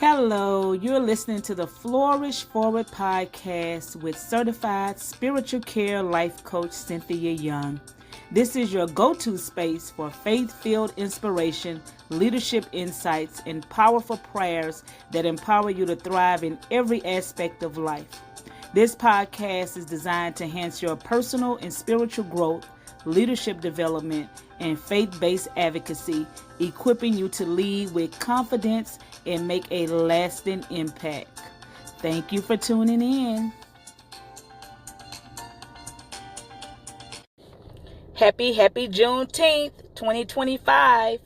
Hello, you're listening to the Flourish Forward podcast with certified spiritual care life coach Cynthia Young. This is your go-to space for faith-filled inspiration, leadership insights, and powerful prayers that empower you to thrive in every aspect of life. This podcast is designed to enhance your personal and spiritual growth, leadership development, and faith-based advocacy, equipping you to lead with confidence and make a lasting impact. Thank you for tuning in. Happy Juneteenth, 2025.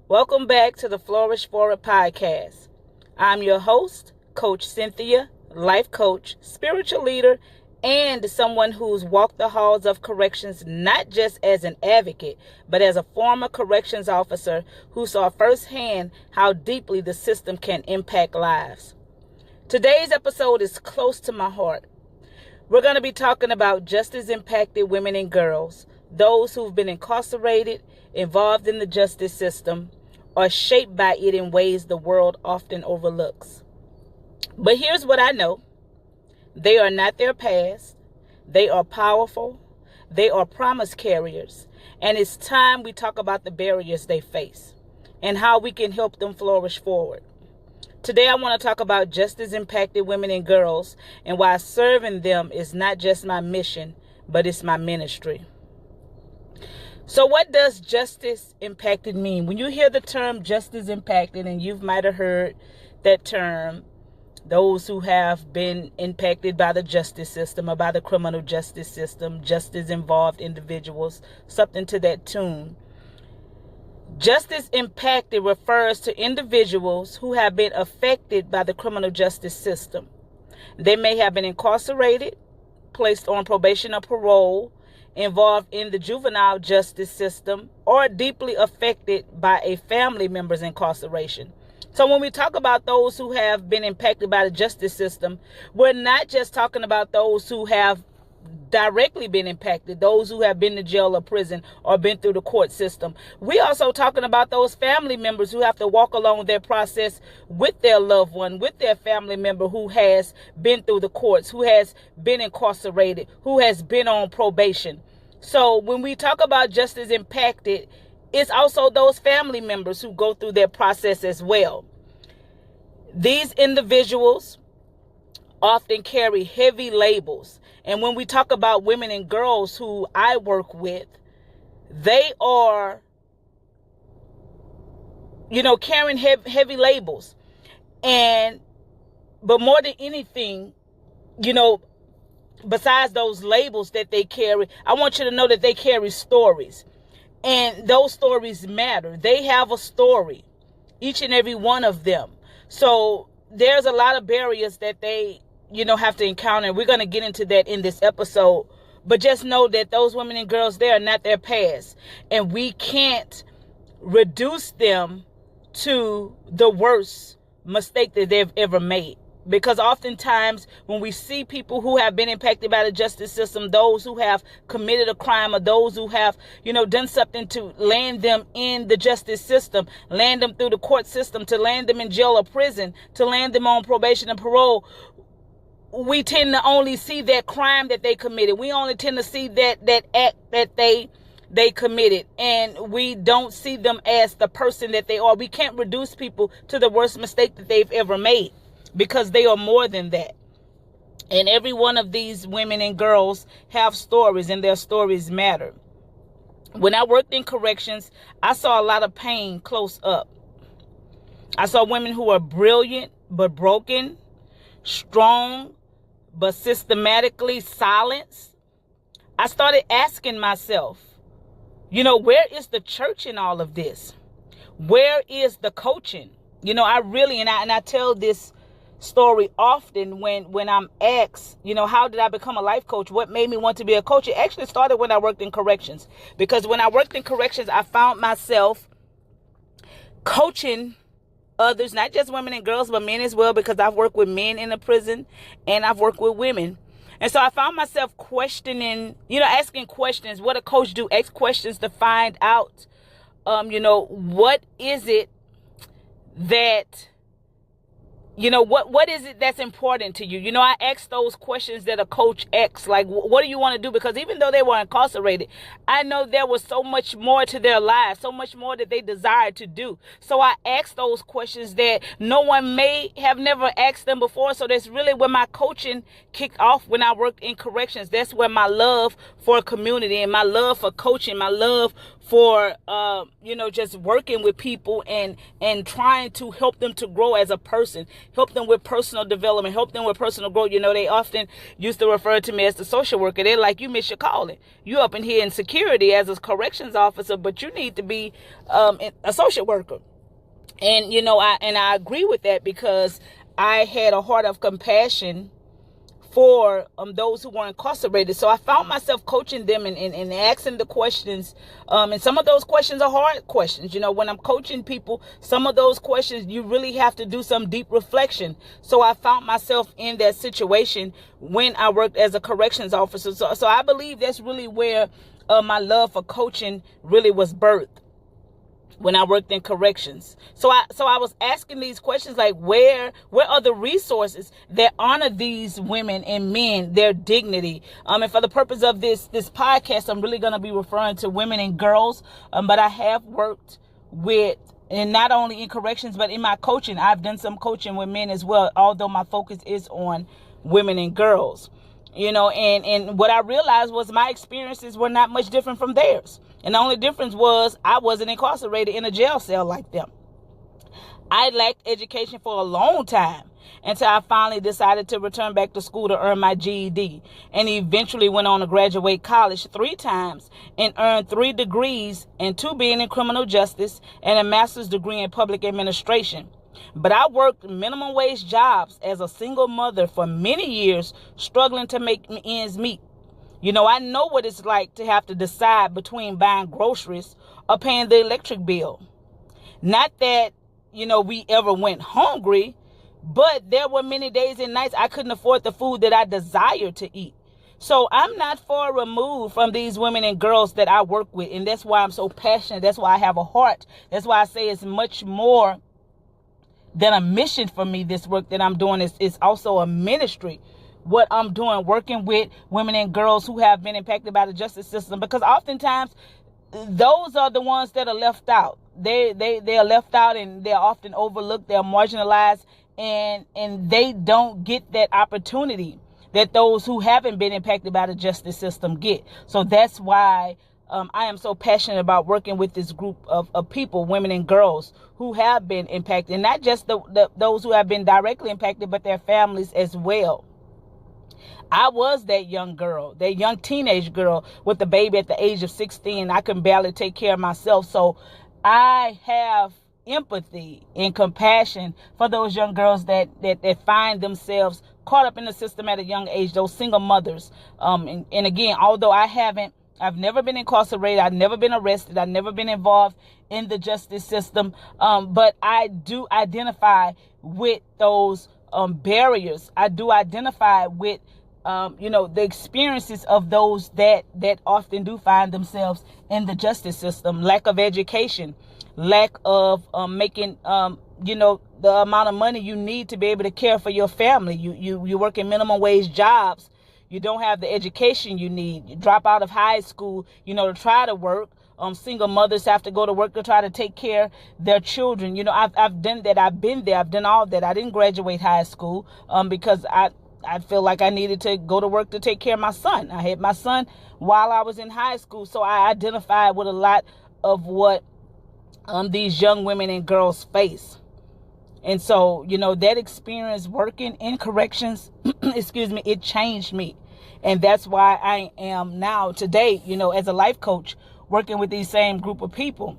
Welcome back to the Flourish Forward podcast. I'm your host, Coach Cynthia, life coach, spiritual leader, and someone who's walked the halls of corrections not just as an advocate, but as a former corrections officer who saw firsthand how deeply the system can impact lives. Today's episode is close to my heart. We're going to be talking about justice-impacted women and girls, those who've been incarcerated, involved in the justice system, or shaped by it in ways the world often overlooks. But here's what I know. They are not their past. They are powerful. They are promise carriers. And it's time we talk about the barriers they face and how we can help them flourish forward. Today, I want to talk about justice-impacted women and girls and why serving them is not just my mission, but it's my ministry. So what does justice-impacted mean? When you hear the term justice-impacted, and you might have heard that term, those who have been impacted by the justice system or by the criminal justice system, justice-involved individuals, something to that tune. Justice-impacted refers to individuals who have been affected by the criminal justice system. They may have been incarcerated, placed on probation or parole, involved in the juvenile justice system, or deeply affected by a family member's incarceration. So when we talk about those who have been impacted by the justice system, we're not just talking about those who have directly been impacted, those who have been to jail or prison or been through the court system. We also talking about those family members who have to walk along their process with their loved one, with their family member who has been through the courts, who has been incarcerated, who has been on probation. So when we talk about justice impacted, it's also those family members who go through their process as well. These individuals often carry heavy labels. And when we talk about women and girls who I work with, they are, carrying heavy labels. But more than anything, besides those labels that they carry, I want you to know that they carry stories. And those stories matter. They have a story, each and every one of them. So there's a lot of barriers that they, have to encounter. We're going to get into that in this episode. But just know that those women and girls, they are not their past. And we can't reduce them to the worst mistake that they've ever made. Because oftentimes when we see people who have been impacted by the justice system, those who have committed a crime or those who have, done something to land them in the justice system, land them through the court system, to land them in jail or prison, to land them on probation and parole, we tend to only see that crime that they committed. We only tend to see that act that they committed, and we don't see them as the person that they are. We can't reduce people to the worst mistake that they've ever made, because they are more than that. And every one of these women and girls have stories, and their stories matter. When I worked in corrections, I saw a lot of pain close up. I saw women who are brilliant but broken, strong but systematically silenced. I started asking myself, where is the church in all of this? Where is the coaching? I really, and I tell this story often when I'm asked, how did I become a life coach? What made me want to be a coach? It actually started when I worked in corrections. Because when I worked in corrections, I found myself coaching others, not just women and girls, but men as well, because I've worked with men in the prison and I've worked with women. And so I found myself questioning, asking questions. What a coach do? Ask questions to find out, what is it that what is it that's important to you? I asked those questions that a coach asks, like, what do you want to do? Because even though they were incarcerated, I know there was so much more to their lives, so much more that they desired to do. So I asked those questions that no one may have never asked them before. So that's really where my coaching kicked off when I worked in corrections. That's where my love for community and my love for coaching, my love for just working with people and trying to help them to grow as a person, help them with personal development, help them with personal growth. They often used to refer to me as the social worker. They're like, you miss your calling. You up in here in security as a corrections officer, but you need to be a social worker. And I agree with that, because I had a heart of compassion for those who were incarcerated. So I found myself coaching them and asking the questions. And some of those questions are hard questions. When I'm coaching people, some of those questions, you really have to do some deep reflection. So I found myself in that situation when I worked as a corrections officer. So I believe that's really where my love for coaching really was birthed, when I worked in corrections. So I was asking these questions, like, where are the resources that honor these women and men, their dignity? And for the purpose of this podcast, I'm really going to be referring to women and girls. But I have worked with, and not only in corrections, but in my coaching, I've done some coaching with men as well, although my focus is on women and girls. And what I realized was my experiences were not much different from theirs. And the only difference was I wasn't incarcerated in a jail cell like them. I lacked education for a long time until I finally decided to return back to school to earn my GED, and eventually went on to graduate college 3 times and earned 3 degrees, and 2 being in criminal justice and a master's degree in public administration. But I worked minimum wage jobs as a single mother for many years, struggling to make ends meet. I know what it's like to have to decide between buying groceries or paying the electric bill. Not that, we ever went hungry, but there were many days and nights I couldn't afford the food that I desired to eat. So I'm not far removed from these women and girls that I work with. And that's why I'm so passionate. That's why I have a heart. That's why I say it's much more than a mission for me. This work that I'm doing is also a ministry. What I'm doing, working with women and girls who have been impacted by the justice system, because oftentimes those are the ones that are left out. They are left out, and they're often overlooked. They're marginalized, and they don't get that opportunity that those who haven't been impacted by the justice system get. So that's why I am so passionate about working with this group of people, women and girls who have been impacted, and not just those who have been directly impacted, but their families as well. I was that young girl, that young teenage girl with a baby at the age of 16. I could barely take care of myself. So I have empathy and compassion for those young girls that find themselves caught up in the system at a young age, those single mothers. And again, although I've never been incarcerated, I've never been arrested, I've never been involved in the justice system, but I do identify with those barriers. I do identify with the experiences of those that often do find themselves in the justice system. Lack of education, lack of making, the amount of money you need to be able to care for your family. You work in minimum wage jobs. You don't have the education you need. You drop out of high school, to try to work. Single mothers have to go to work to try to take care of their children. I've done that. I've been there. I've done all that. I didn't graduate high school because I feel like I needed to go to work to take care of my son. I had my son while I was in high school. So I identified with a lot of what these young women and girls face. And so, that experience working in corrections, it changed me. And that's why I am now today, as a life coach, working with these same group of people.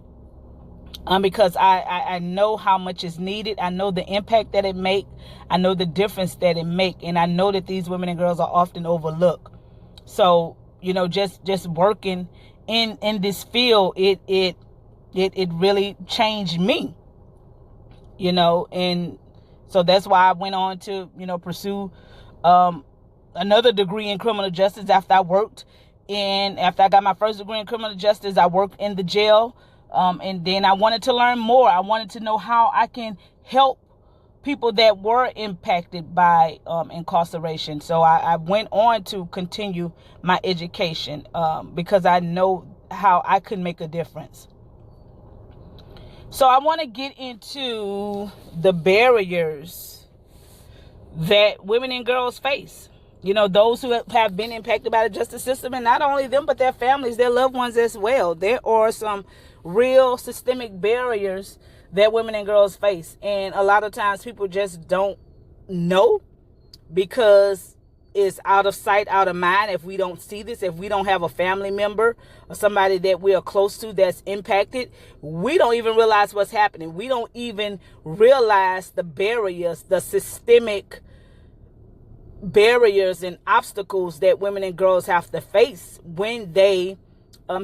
Because I know how much is needed. I know the impact that it make. I know the difference that it make. And I know that these women and girls are often overlooked. So, just working in this field, it really changed me, and so that's why I went on to, pursue another degree in criminal justice after I got my first degree in criminal justice. I worked in the jail. And then I wanted to learn more. I wanted to know how I can help people that were impacted by incarceration. So I went on to continue my education because I know how I could make a difference. So I want to get into the barriers that women and girls face. You know, those who have been impacted by the justice system, and not only them, but their families, their loved ones as well. There are some real systemic barriers that women and girls face. And a lot of times people just don't know because it's out of sight, out of mind. If we don't see this, if we don't have a family member or somebody that we are close to that's impacted, we don't even realize what's happening. We don't even realize the barriers, the systemic barriers and obstacles that women and girls have to face when they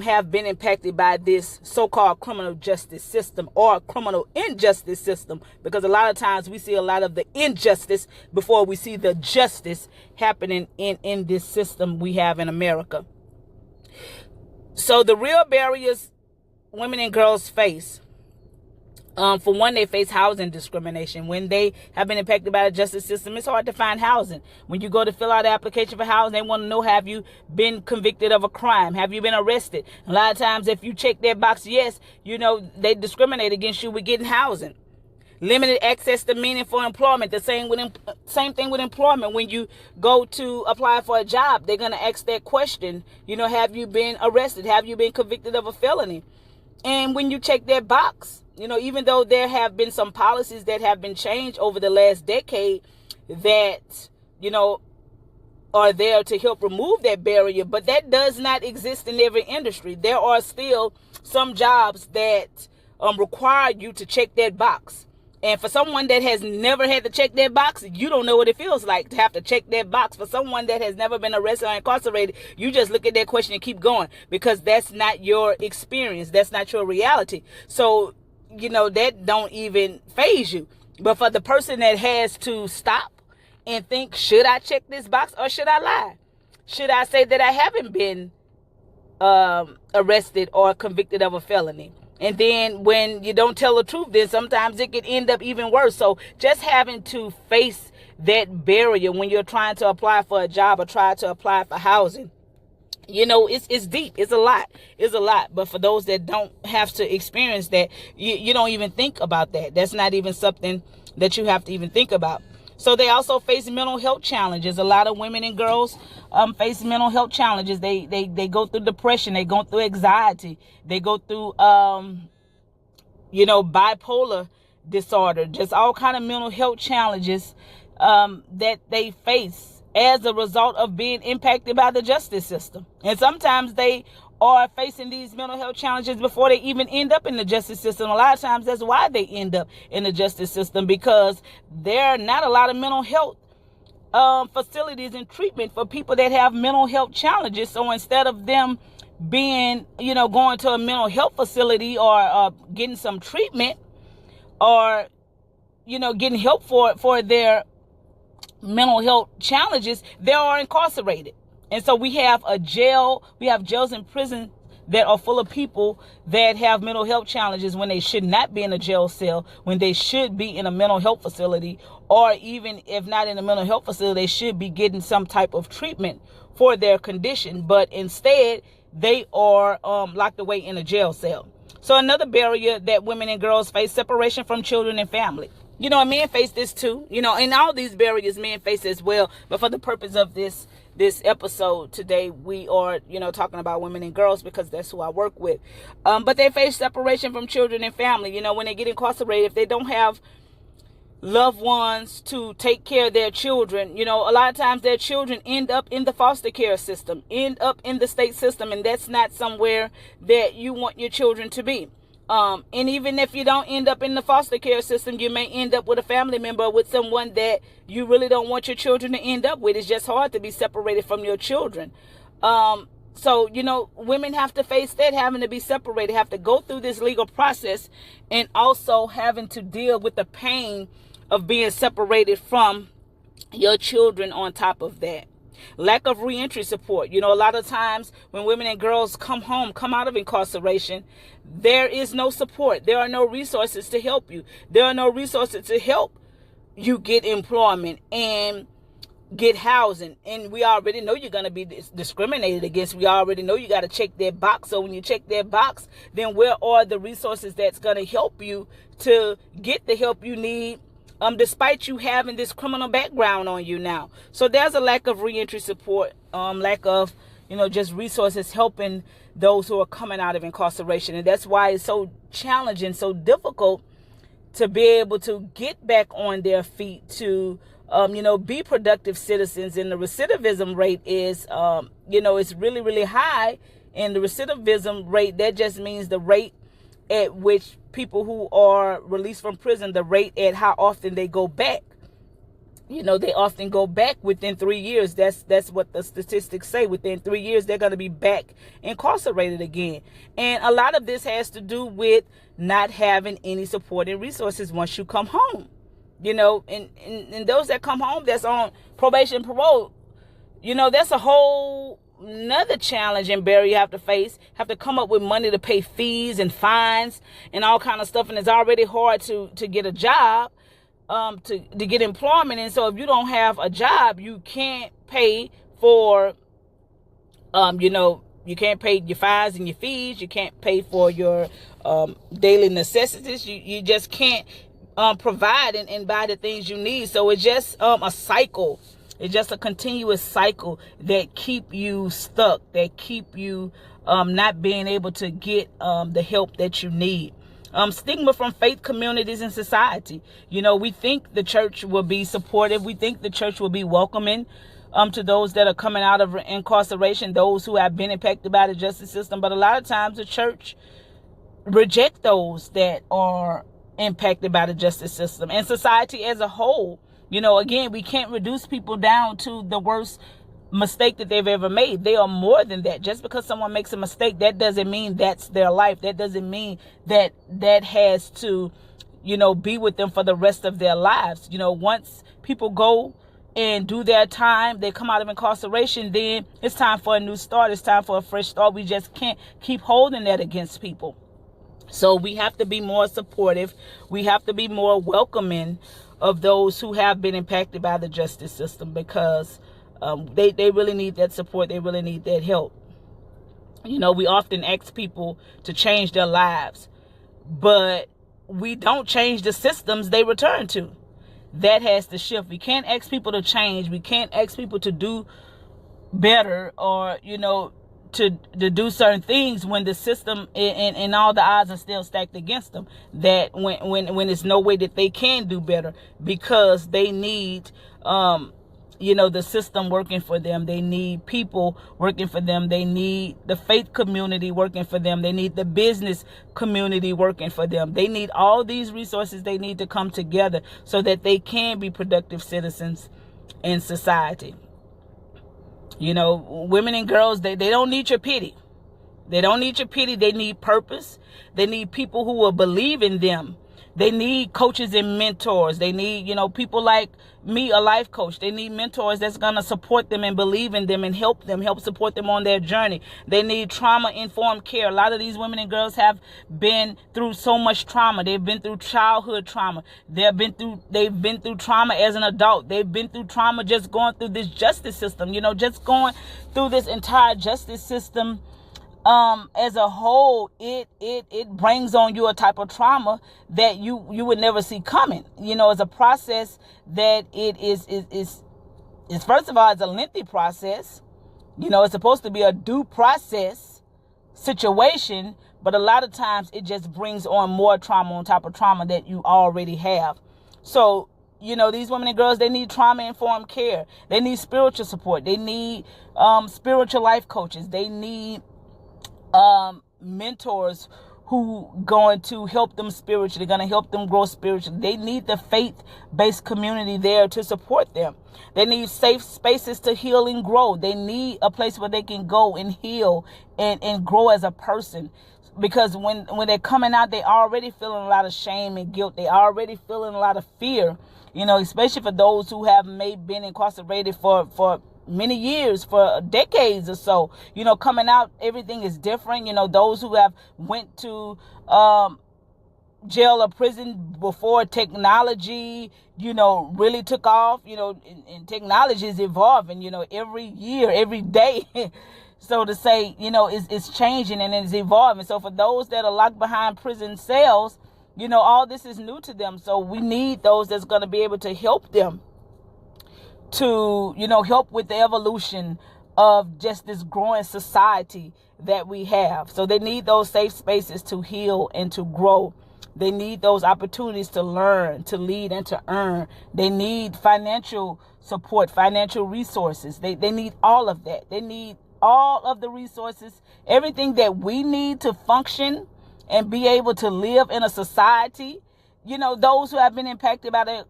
have been impacted by this so-called criminal justice system or criminal injustice system, because a lot of times we see a lot of the injustice before we see the justice happening in this system we have in America. So the real barriers women and girls face, for one, they face housing discrimination. When they have been impacted by the justice system, it's hard to find housing. When you go to fill out an application for housing, they want to know, have you been convicted of a crime? Have you been arrested? A lot of times, if you check that box, yes, you know, they discriminate against you with getting housing. Limited access to meaningful employment. The same thing with employment. When you go to apply for a job, they're going to ask that question. You know, have you been arrested? Have you been convicted of a felony? And when you check that box, you know, even though there have been some policies that have been changed over the last decade that, you know, are there to help remove that barrier, but that does not exist in every industry. There are still some jobs that require you to check that box. And for someone that has never had to check that box, you don't know what it feels like to have to check that box. For someone that has never been arrested or incarcerated, you just look at that question and keep going, because that's not your experience. That's not your reality. So, you know, that don't even faze you. But for the person that has to stop and think, should I check this box or should I lie? Should I say that I haven't been arrested or convicted of a felony? And then when you don't tell the truth, then sometimes it could end up even worse. So just having to face that barrier when you're trying to apply for a job or try to apply for housing, you know, it's deep. It's a lot. It's a lot. But for those that don't have to experience that, you don't even think about that. That's not even something that you have to even think about. So they also face mental health challenges. A lot of women and girls face mental health challenges. They go through depression. They go through anxiety. They go through, you know, bipolar disorder. Just all kind of mental health challenges that they face as a result of being impacted by the justice system. And sometimes they are facing these mental health challenges before they even end up in the justice system. A lot of times that's why they end up in the justice system, because there are not a lot of mental health facilities and treatment for people that have mental health challenges. So instead of them being, you know, going to a mental health facility or getting some treatment or, you know, getting help for their mental health challenges, they are incarcerated. And so we have jails and prisons that are full of people that have mental health challenges when they should not be in a jail cell, when they should be in a mental health facility, or even if not in a mental health facility, they should be getting some type of treatment for their condition. But instead, they are locked away in a jail cell. So another barrier that women and girls face, separation from children and family. You know, men face this too, you know, and all these barriers men face as well. But for the purpose of this episode today, we are, you know, talking about women and girls because that's who I work with. But they face separation from children and family. You know, when they get incarcerated, if they don't have loved ones to take care of their children, you know, a lot of times their children end up in the foster care system, end up in the state system, and that's not somewhere that you want your children to be. And even if you don't end up in the foster care system, you may end up with a family member, with someone that you really don't want your children to end up with. It's just hard to be separated from your children. So, you know, women have to face that, having to be separated, have to go through this legal process, and also having to deal with the pain of being separated from your children on top of that. Lack of reentry support. You know, a lot of times when women and girls come out of incarceration, there is no support. There are no resources to help you. There are no resources to help you get employment and get housing. And we already know you're going to be discriminated against. We already know you got to check that box. So when you check that box, then where are the resources that's going to help you to get the help you need, despite you having this criminal background on you now? So there's a lack of reentry support, lack of, just resources helping those who are coming out of incarceration. And that's why it's so challenging, so difficult to be able to get back on their feet, to be productive citizens. And the recidivism rate is, it's really, really high. And the recidivism rate, that just means the rate at which people who are released from prison, the rate at how often they go back. They often go back within 3 years. That's what the statistics say. Within 3 years, they're going to be back incarcerated again. And a lot of this has to do with not having any support and resources once you come home. And those that come home that's on probation, parole, that's a whole another challenge and barrier you have to face. Have to come up with money to pay fees and fines and all kind of stuff. And it's already hard to get a job, to get employment. And so if you don't have a job, you can't pay for, you can't pay your fines and your fees. You can't pay for your daily necessities. You just can't provide and buy the things you need. So it's just a cycle. It's just a continuous cycle that keep you stuck, that keep you not being able to get the help that you need. Stigma from faith communities and society. We think the church will be supportive. We think the church will be welcoming to those that are coming out of incarceration, those who have been impacted by the justice system. But a lot of times the church reject those that are impacted by the justice system and society as a whole. Again, we can't reduce people down to the worst mistake that they've ever made. They are more than that. Just because someone makes a mistake, that doesn't mean that's their life. That doesn't mean that has to, be with them for the rest of their lives. Once people go and do their time, they come out of incarceration, then it's time for a new start. It's time for a fresh start. We just can't keep holding that against people. So we have to be more supportive. We have to be more welcoming of those who have been impacted by the justice system, because they really need that support. They really need that help. We often ask people to change their lives, but we don't change the systems they return to. That has to shift. We can't ask people to change. We can't ask people to do better or, to do certain things when the system and all the odds are still stacked against them. That when there's no way that they can do better, because they need, the system working for them. They need people working for them. They need the faith community working for them. They need the business community working for them. They need all these resources. They need to come together so that they can be productive citizens in society. Women and girls, they don't need your pity. They don't need your pity. They need purpose. They need people who will believe in them. They need coaches and mentors. They need, people like me, a life coach. They need mentors that's going to support them and believe in them and help support them on their journey. They need trauma-informed care. A lot of these women and girls have been through so much trauma. They've been through childhood trauma. They've been through trauma as an adult. They've been through trauma just going through this justice system, just going through this entire justice system. As a whole, it brings on you a type of trauma that you would never see coming. It's a process that it is first of all, it's a lengthy process. It's supposed to be a due process situation, but a lot of times it just brings on more trauma on top of trauma that you already have. So, these women and girls, they need trauma-informed care. They need spiritual support. They need spiritual life coaches. They need mentors who going to help them spiritually, going to help them grow spiritually. They need the faith-based community there to support them. They need safe spaces to heal and grow. They need a place where they can go and heal and grow as a person. Because when they're coming out, they already feeling a lot of shame and guilt. They already feeling a lot of fear, especially for those who have been incarcerated for many years, for decades or so. Coming out, everything is different. Those who have went to jail or prison before technology, really took off, and technology is evolving, every year, every day. So to say, it's changing and it's evolving. So for those that are locked behind prison cells, all this is new to them. So we need those that's going to be able to help them to, help with the evolution of just this growing society that we have. So they need those safe spaces to heal and to grow. They need those opportunities to learn, to lead, and to earn. They need financial support, financial resources. They need all of that. They need all of the resources, everything that we need to function and be able to live in a society. Those who have been impacted by the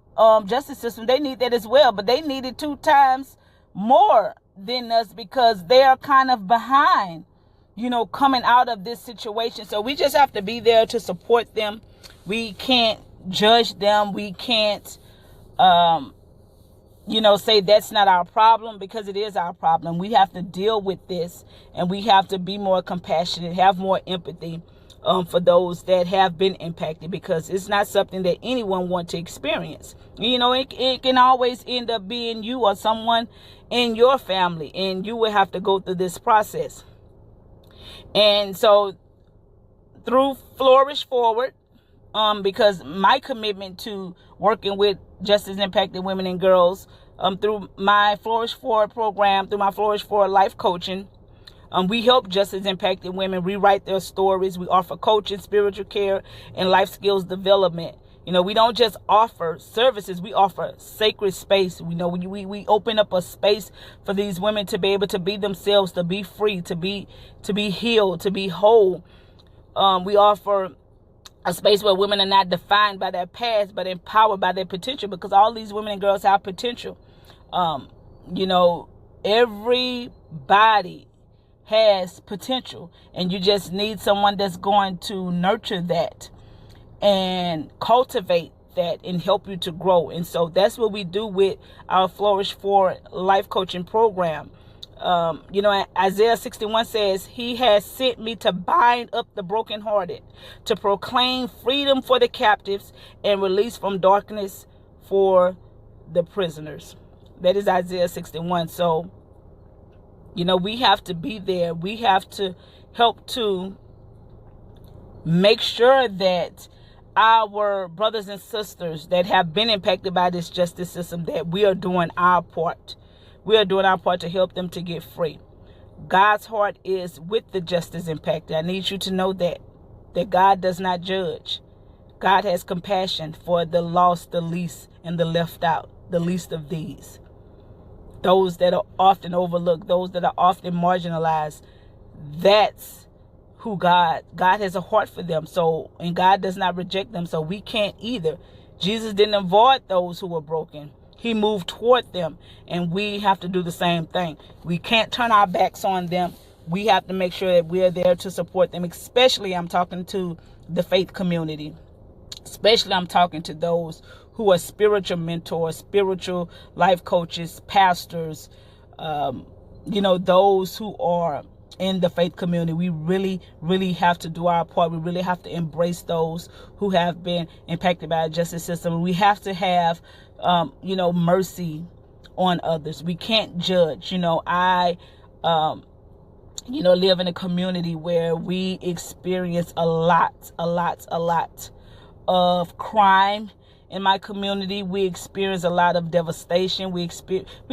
justice system, they need that as well. But they need it 2 times more than us because they are kind of behind, coming out of this situation. So we just have to be there to support them. We can't judge them. We can't, say that's not our problem, because it is our problem. We have to deal with this, and we have to be more compassionate, have more empathy for those that have been impacted, because it's not something that anyone wants to experience. It can always end up being you or someone in your family, and you will have to go through this process. And so through Flourish Forward, because my commitment to working with justice impacted women and girls, through my Flourish Forward program, through my Flourish Forward life coaching, we help justice impacted women rewrite their stories. We offer coaching, spiritual care, and life skills development. We don't just offer services, we offer sacred space. We open up a space for these women to be able to be themselves, to be free, to be healed, to be whole. We offer a space where women are not defined by their past, but empowered by their potential, because all these women and girls have potential. Everybody has potential, and you just need someone that's going to nurture that and cultivate that and help you to grow. And so that's what we do with our Flourish Forward life coaching program. Isaiah 61 says, "He has sent me to bind up the brokenhearted, to proclaim freedom for the captives and release from darkness for the prisoners." That is Isaiah 61. So, we have to be there. We have to help to make sure that our brothers and sisters that have been impacted by this justice system, that we are doing our part. We are doing our part to help them to get free. God's heart is with the justice impacted. I need you to know that God does not judge. God has compassion for the lost, the least, and the left out, the least of these. Those that are often overlooked, those that are often marginalized. That's who God has a heart for them. So, and God does not reject them. So we can't either. Jesus didn't avoid those who were broken. He moved toward them, and we have to do the same thing. We can't turn our backs on them. We have to make sure that we're there to support them. Especially, I'm talking to the faith community. Especially, I'm talking to those who are spiritual mentors, spiritual life coaches, pastors, those who are in the faith community. We really, really have to do our part. We really have to embrace those who have been impacted by the justice system. We have to have, mercy on others. We can't judge. I live in a community where we experience a lot of crime. In my community, we experience a lot of devastation. We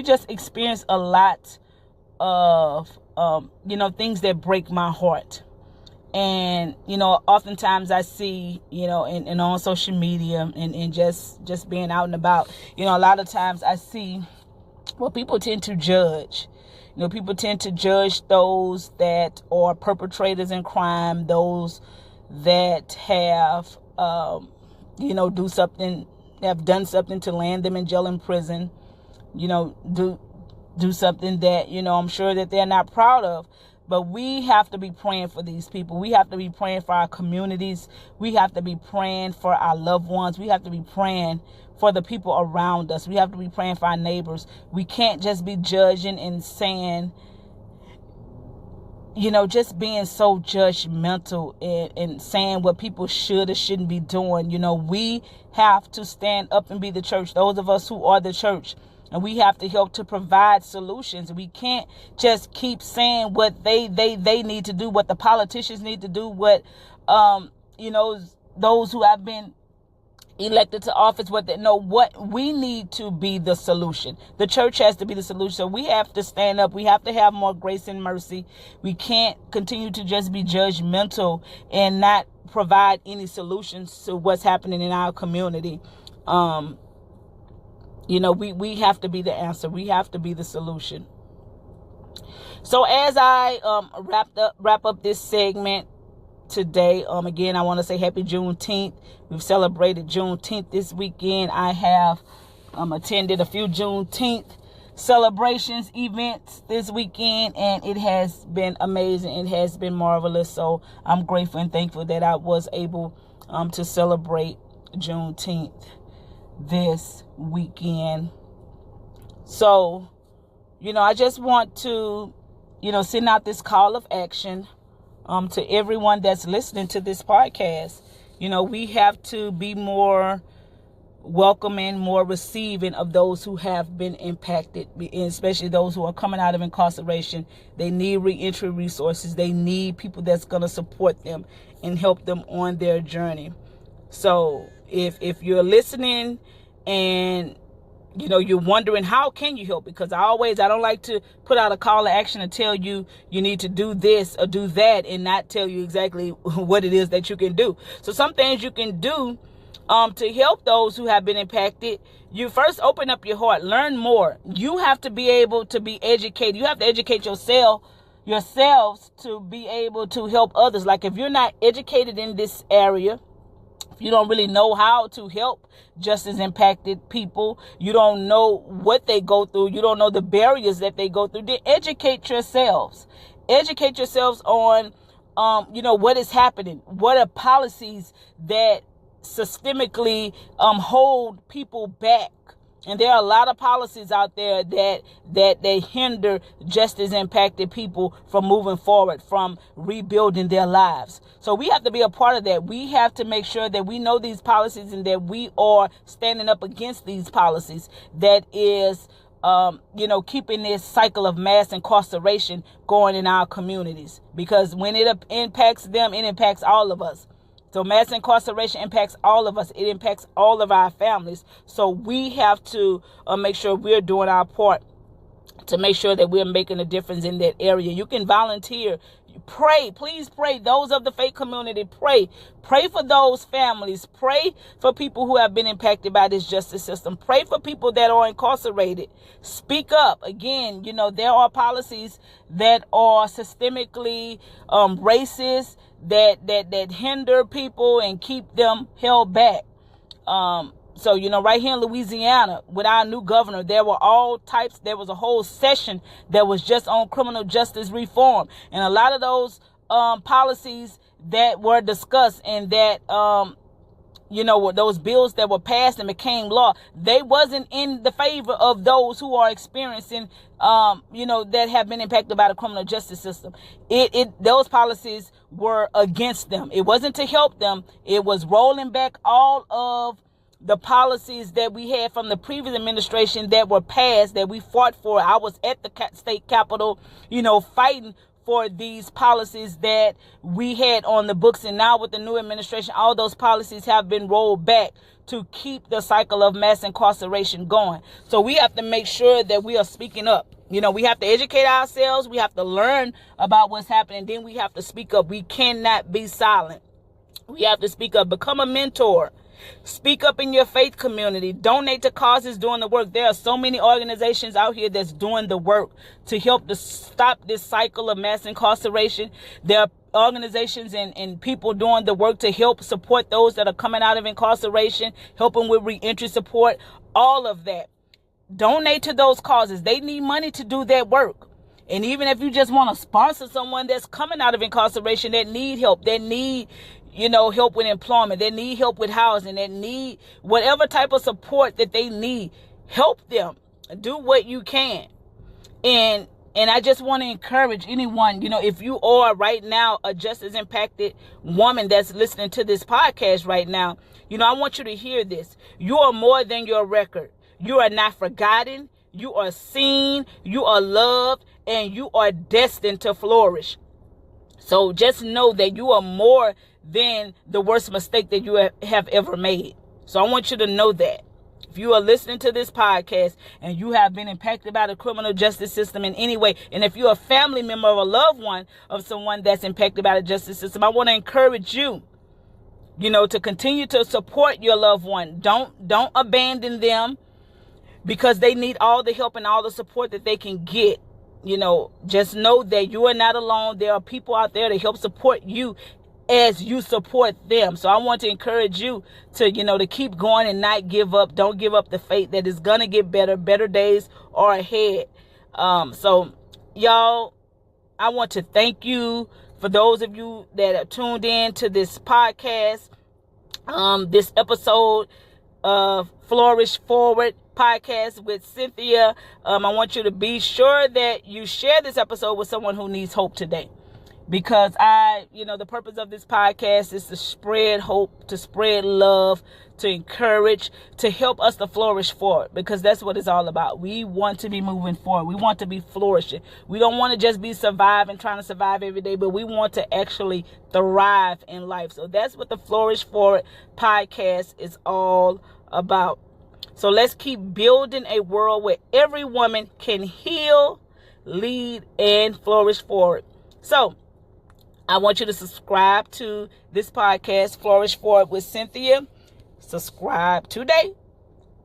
just experience a lot of things that break my heart. And oftentimes I see and on social media and just being out and about, a lot of times I see, people tend to judge. People tend to judge those that are perpetrators in crime, those that have have done something to land them in jail and prison, do something that, I'm sure that they're not proud of. But we have to be praying for these people. We have to be praying for our communities. We have to be praying for our loved ones. We have to be praying for the people around us. We have to be praying for our neighbors. We can't just be judging and saying, just being so judgmental and saying what people should or shouldn't be doing. We have to stand up and be the church, those of us who are the church. And we have to help to provide solutions. We can't just keep saying what they need to do, what the politicians need to do, what, those who have been elected to office, what we need to be the solution. The church has to be the solution. So we have to stand up. We have to have more grace and mercy. We can't continue to just be judgmental and not provide any solutions to what's happening in our community. We have to be the answer. We have to be the solution. So as I wrap up this segment today, again, I want to say happy Juneteenth. We've celebrated Juneteenth this weekend. I have attended a few Juneteenth celebrations events this weekend, and it has been amazing. It has been marvelous. So I'm grateful and thankful that I was able to celebrate Juneteenth this weekend. So, I just want to, send out this call of action to everyone that's listening to this podcast. We have to be more welcoming, more receiving of those who have been impacted, especially those who are coming out of incarceration. They need reentry resources. They need people that's going to support them and help them on their journey. So if you're listening and you're wondering how can you help, because I don't like to put out a call to action and tell you need to do this or do that and not tell you exactly what it is that you can do. So some things you can do to help those who have been impacted. You first open up your heart, learn more. You have to be able to be educated. You have to educate yourselves to be able to help others. Like if you're not educated in this area, you don't really know how to help justice impacted people, you don't know what they go through, you don't know the barriers that they go through, then educate yourselves on what is happening, what are policies that systemically hold people back. And there are a lot of policies out there that they hinder justice impacted people from moving forward, from rebuilding their lives. So we have to be a part of that. We have to make sure that we know these policies and that we are standing up against these policies that is, keeping this cycle of mass incarceration going in our communities. Because when it impacts them, it impacts all of us. So mass incarceration impacts all of us. It impacts all of our families. So we have to make sure we're doing our part to make sure that we're making a difference in that area. You can volunteer. Pray. Please pray. Those of the faith community, pray. Pray for those families. Pray for people who have been impacted by this justice system. Pray for people that are incarcerated. Speak up. Again, there are policies that are systemically racist, that hinder people and keep them held back. So, right here in Louisiana, with our new governor, there was a whole session that was just on criminal justice reform. And a lot of those policies that were discussed and that, those bills that were passed and became law, they wasn't in the favor of those who are experiencing, that have been impacted by the criminal justice system. Those policies were against them. It wasn't to help them. It was rolling back all of the policies that we had from the previous administration that were passed, that we fought for. I was at the state capitol, fighting for these policies that we had on the books. And now with the new administration, all those policies have been rolled back to keep the cycle of mass incarceration going. So we have to make sure that we are speaking up. We have to educate ourselves. We have to learn about what's happening. Then we have to speak up. We cannot be silent. We have to speak up. Become a mentor. Speak up in your faith community. Donate to causes doing the work. There are so many organizations out here that's doing the work to help to stop this cycle of mass incarceration. There are organizations and people doing the work to help support those that are coming out of incarceration, helping with reentry support, all of that. Donate to those causes. They need money to do that work. And even if you just want to sponsor someone that's coming out of incarceration that need help, that need help with employment, they need help with housing, they need whatever type of support that they need, help them. Do what you can. And And I just want to encourage anyone, if you are right now a justice impacted woman that's listening to this podcast right now, I want you to hear this. You are more than your record. You are not forgotten. You are seen. You are loved. And you are destined to flourish. So just know that you are more than the worst mistake that you have ever made. So I want you to know that. If you are listening to this podcast and you have been impacted by the criminal justice system in any way, and if you're a family member or a loved one of someone that's impacted by the justice system, I want to encourage you, to continue to support your loved one. Don't abandon them, because they need all the help and all the support that they can get. Just know that you are not alone. There are people out there to help support you as you support them. So I want to encourage you to, to keep going and not give up. Don't give up the faith that it's going to get better. Better days are ahead. So y'all, I want to thank you for those of you that have tuned in to this podcast, this episode of Flourish Forward podcast with Cynthia. I want you to be sure that you share this episode with someone who needs hope today. Because the purpose of this podcast is to spread hope, to spread love, to encourage, to help us to flourish forward. Because that's what it's all about. We want to be moving forward. We want to be flourishing. We don't want to just be surviving, trying to survive every day, but we want to actually thrive in life. So that's what the Flourish Forward podcast is all about. So let's keep building a world where every woman can heal, lead, and flourish forward. So I want you to subscribe to this podcast, Flourish Forward with Cynthia. Subscribe today.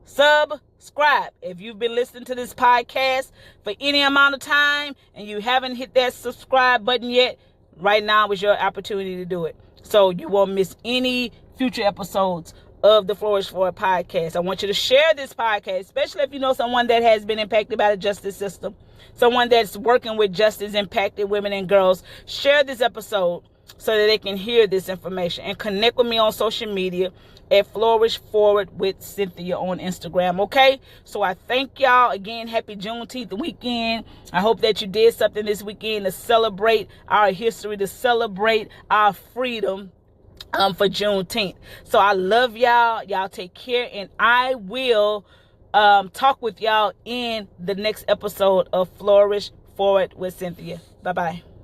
Subscribe. If you've been listening to this podcast for any amount of time and you haven't hit that subscribe button yet, right now is your opportunity to do it. So you won't miss any future episodes of the Flourish Forward podcast. I want you to share this podcast, especially if you know someone that has been impacted by the justice system, someone that's working with justice impacted women and girls. Share this episode so that they can hear this information, and connect with me on social media at Flourish Forward with Cynthia on Instagram. Okay, so I thank y'all again. Happy Juneteenth weekend. I hope that you did something this weekend to celebrate our history, to celebrate our freedom for Juneteenth. So I love y'all. Y'all take care, and I will talk with y'all in the next episode of Flourish Forward with Cynthia. Bye-bye.